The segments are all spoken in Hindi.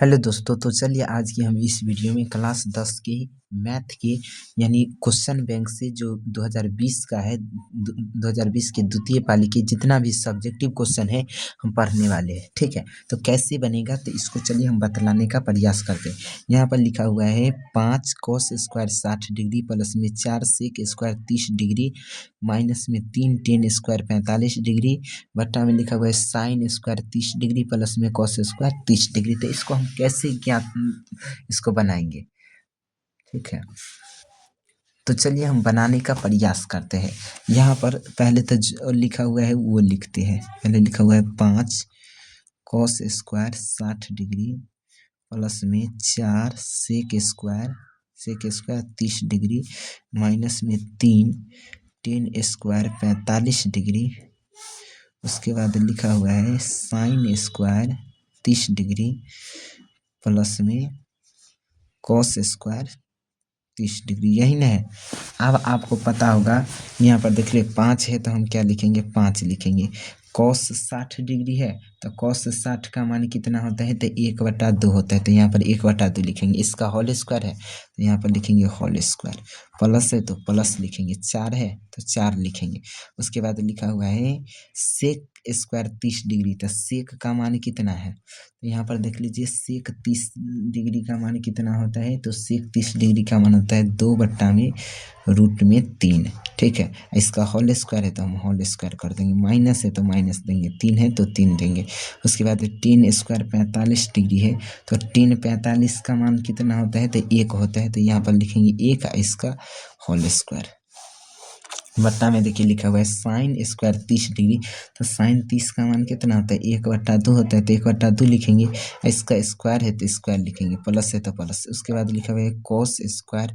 हेलो दोस्तों, तो चलिए आज की हम इस वीडियो में क्लास 10 के मैथ के यानी क्वेश्चन बैंक से जो 2020 का है 2020 के द्वितीय पाली के जितना भी सब्जेक्टिव क्वेश्चन है हम पढ़ने वाले हैं। ठीक है, तो कैसे बनेगा तो इसको चलिए हम बतलाने का प्रयास करते हैं। यहाँ पर लिखा हुआ है 5 cos स्क्वायर 60 डिग्री प्लस में 4 sec स्क्वायर 30 डिग्री माइनस में 3 tan स्क्वायर 45 डिग्री बट्टा में लिखा हुआ है साइन स्क्वायर 30 डिग्री प्लस में कॉस स्क्वायर 30 डिग्री। तो इसको हम कैसे ज्ञात इसको बनाएंगे। ठीक है, तो चलिए हम बनाने का प्रयास करते हैं। यहाँ पर पहले तो जो लिखा हुआ है वो लिखते हैं। पहले लिखा हुआ है 5 cos स्क्वायर 60 डिग्री प्लस में 4 sec स्क्वायर 30 डिग्री माइनस में 3 tan स्क्वायर 45 डिग्री। उसके बाद लिखा हुआ है साइन स्क्वायर 30 डिग्री प्लस में कॉस स्क्वायर 30 डिग्री, यही ना है। अब आपको पता होगा यहाँ पर देख लिए 5 है तो हम क्या लिखेंगे 5 लिखेंगे। कॉस 60 डिग्री है तो कॉस 60 का मान कितना होता है तो 1/2 होता है, तो यहाँ पर 1/2 लिखेंगे। इसका होल स्क्वायर है तो यहाँ पर लिखेंगे होल स्क्वायर। प्लस है तो प्लस लिखेंगे, 4 है तो 4 लिखेंगे। उसके बाद लिखा हुआ है सेक स्क्वायर 30 डिग्री, तो सेक का मान कितना है तो यहाँ पर देख लीजिए सेक 30 डिग्री का मान कितना होता है तो सेक 30 डिग्री का मान होता है 2/√3। ठीक है, इसका होल स्क्वायर है तो हम होल स्क्वायर कर देंगे, माइनस है तो माइनस देंगे, 3 है तो 3 देंगे। उसके बाद tan स्क्वायर 45 डिग्री है तो tan 45 का मान कितना होता है तो 1 होता है, तो यहाँ पर लिखेंगे 1 इसका होल स्क्वायर। बट्टा में देखिए लिखा हुआ है साइन स्क्वायर 30 डिग्री, तो साइन 30 का मान कितना होता है 1/2 होता है, तो 1/2 लिखेंगे। इसका स्क्वायर है तो स्क्वायर लिखेंगे, प्लस है तो प्लस। उसके बाद लिखा हुआ है कॉस स्क्वायर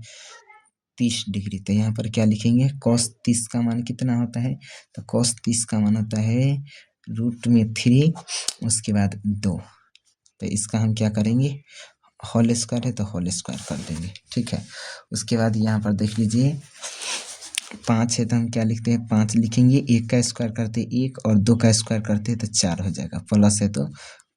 30 डिग्री, तो यहाँ पर क्या लिखेंगे कॉस 30 का मान कितना होता है तो कॉस 30 का मान होता है √3 उसके बाद 2। तो इसका हम क्या करेंगे होल स्क्वायर है तो होल स्क्वायर कर देंगे। ठीक है, उसके बाद यहाँ पर देख लीजिए 5 है तो हम क्या लिखते हैं 5 लिखेंगे। 1 का स्क्वायर करते 1 और 2 का स्क्वायर करते तो 4 हो जाएगा, प्लस है तो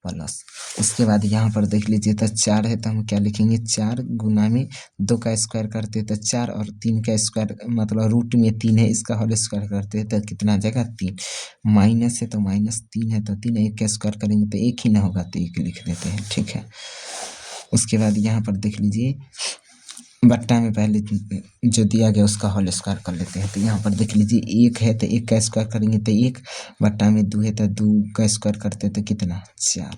प्लस। उसके बाद यहाँ पर देख लीजिए तो 4 है तो हम क्या लिखेंगे 4 गुना में 2 का स्क्वायर करते तो 4 और 3 का स्क्वायर मतलब रूट में 3 है, इसका होल स्क्वायर करते तो कितना आ जाएगा 3। माइनस है तो माइनस 3 है तो 3, 1 का स्क्वायर करेंगे तो 1 ही ना होगा तो 1 लिख देते हैं। ठीक है, उसके बाद यहाँ पर देख लीजिए बट्टा में पहले जो दिया गया उसका होल स्क्वायर कर लेते हैं। तो यहाँ पर देख लीजिए 1 है तो 1 का स्क्वायर करेंगे तो 1, बट्टा में 2 है तो 2 का स्क्वायर करते तो कितना 4।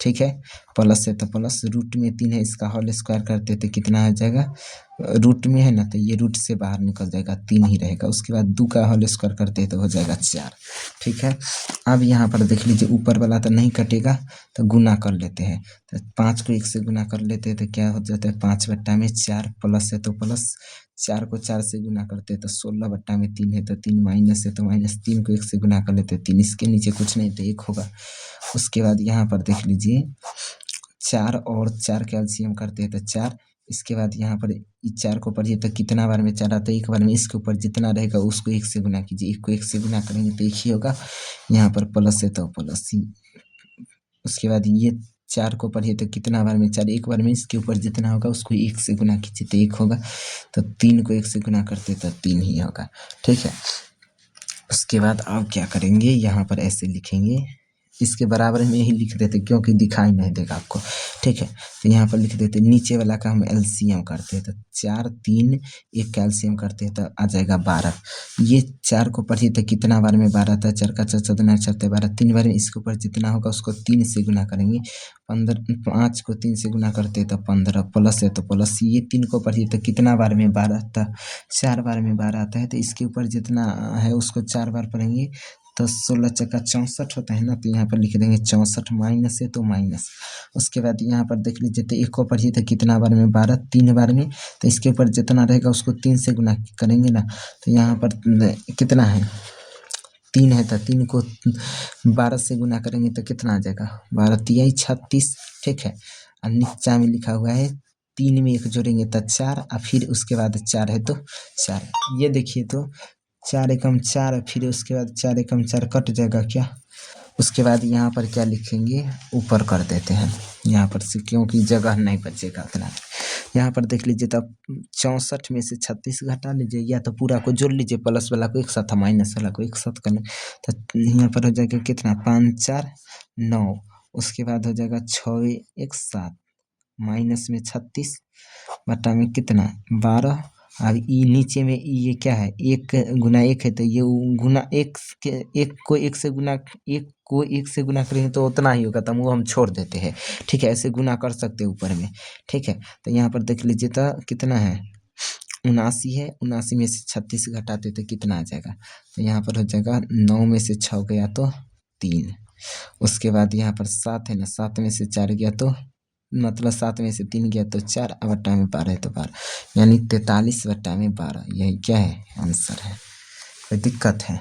ठीक है, प्लस है तो प्लस, रूट में 3 है इसका होल स्क्वायर करते तो कितना आ जाएगा, रूट में है ना तो ये रूट से बाहर निकल जाएगा 3 ही रहेगा। उसके बाद 2 का होल स्क्वायर करते तो हो जाएगा 4। ठीक है, अब यहाँ पर देख लीजिए ऊपर वाला तो नहीं कटेगा तो गुना कर लेते हैं। तो 5 को 1 से गुना कर लेते हैं तो क्या हो जाता है 5/4, प्लस है तो प्लस, 4 को 4 से गुना करते तो 16/3 है तो 3, माइनस है तो माइनस, 3 को 1 से गुना कर लेते 3, इसके नीचे कुछ नहीं तो 1 होगा। उसके बाद यहाँ पर देख लीजिए 4 और 4 का एलसीएम करते हैं तो 4। इसके बाद यहाँ पर 4 को पढ़िए तो कितना बार में 4 आता है, एक बार में। इसके ऊपर जितना रहेगा उसको 1 से गुना कीजिए, 1 को 1 से गुना करेंगे तो 1 ही होगा। यहाँ पर प्लस है तो प्लस ही। उसके बाद ये 4 को पढ़िए तो कितना बार में 4, एक बार में। इसके ऊपर जितना होगा उसको 1 से गुना कीजिए तो 1 होगा। तो 3 को 1 से गुना करते तो 3 ही होगा। ठीक है, उसके बाद अब क्या करेंगे यहाँ पर ऐसे लिखेंगे, इसके बराबर में ही लिख देते क्योंकि दिखाई नहीं देगा आपको। ठीक है, तो यहाँ पर लिख देते नीचे वाला का हम एलसीएम करते हैं तो 4, 3, 1 का एलसीएम करते हैं तो आ जाएगा 12। ये 4 को पढ़िए तो कितना बार में 12 था, 4 का 4 14 4 12, 3 बार में। इसके ऊपर जितना होगा उसको 3 से गुना करेंगे, 5 को 3 से गुना करते तो 15, प्लस है तो प्लस। ये 3 को पढ़िए तो कितना बार में 12 था, 4 बार में 12 आता है, तो इसके ऊपर जितना है उसको 4 बार पढ़ेंगे तो 16 चक्का 64 होता है ना, तो यहाँ पर लिख देंगे 64, माइनस है तो माइनस। उसके बाद यहाँ पर देख लीजिए तो 1 को पढ़िए तो कितना बार में 12, 3 बार में। तो इसके ऊपर जितना रहेगा उसको 3 से गुना करेंगे ना, तो यहाँ पर कितना है 3 है तो 3 को 12 से गुना करेंगे तो कितना आ जाएगा 12 तिया 36। ठीक है, और नीचा में लिखा हुआ है 3 में 1 जोड़ेंगे तो 4 और फिर उसके बाद 4 है तो 4। ये देखिए तो 4 एकम 4, फिर उसके बाद 4 एकम 4 कट जाएगा क्या, उसके बाद यहाँ पर क्या लिखेंगे, ऊपर कर देते हैं यहाँ पर से, क्योंकि जगह नहीं बचेगा उतना। यहाँ पर देख लीजिए, तब 64 में से 36 घटा लीजिए, या तो पूरा को जोड़ लीजिए, प्लस वाला को एक साथ, माइनस वाला को एक साथ करना। तो यहाँ पर हो जाएगा कितना, 5 4 9, उसके बाद हो जाएगा 6 1 7, माइनस में 36 बटा में कितना 12। अब ई नीचे में ये क्या है, 1 गुना 1 है, तो ये गुना 1 के 1 को 1 से गुना, 1 को 1 से गुना करेंगे तो उतना ही होगा, तो वो हम छोड़ देते हैं। ठीक है, ऐसे गुना कर सकते हैं ऊपर में। ठीक है, तो यहाँ पर देख लीजिए तो कितना है, 79 है। 79 में से 36 घटाते तो कितना आ जाएगा, तो यहाँ पर हो जाएगा 9 में से 6 गया तो 3। उसके बाद यहाँ पर 7 है ना, 7 में से 4 गया तो मतलब 7 में से 3 गया तो 4, बटा में 12 है तो 12, यानी 43 बटा में 12। यही क्या है, आंसर है। कोई दिक्कत है?